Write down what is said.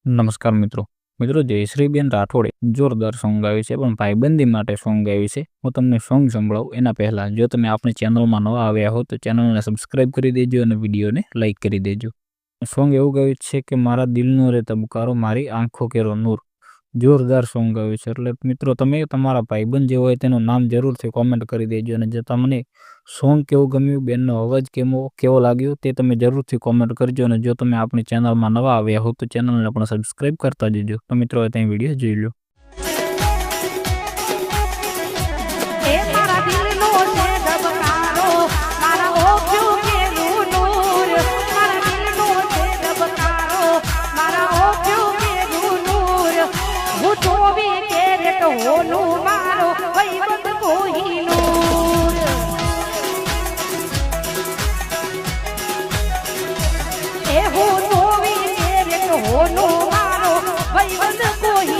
નમસ્કાર મિત્રો. મિત્રો જયશ્રીબેન રાઠોડે જોરદાર સોંગ ગાયું છે, પણ ભાઈબંધી માટે સોંગ ગાયું છે. હું તમને સોંગ સંભળાવું એના પહેલાં જો તમે આપણી ચેનલમાં નવા આવ્યા હો તો ચેનલને સબસ્ક્રાઈબ કરી દેજો અને વિડીયોને લાઇક કરી દેજો. સોંગ એવું ગાયું છે કે મારા દિલનો રે તબકારો, મારી આંખો કેરો નૂર. જોરદાર સોંગ ગાયું છે. એટલે મિત્રો તમે તમારા ભાઈબંધ જે હોય તેનું નામ જરૂરથી કોમેન્ટ કરી દેજો, અને જો તમને સોંગ કેવું ગમ્યું, બેનનો અવાજ કેવો લાગ્યો તે તમે જરૂરથી કોમેન્ટ કરજો. અને જો તમે આપણી ચેનલમાં નવા આવ્યા હો તો ચેનલને પણ સબસ્ક્રાઈબ કરતા જજો. તો મિત્રો ત્યાં વિડીયો જોઈ લો. હોનો મારો ભાઈબંધ કોઈ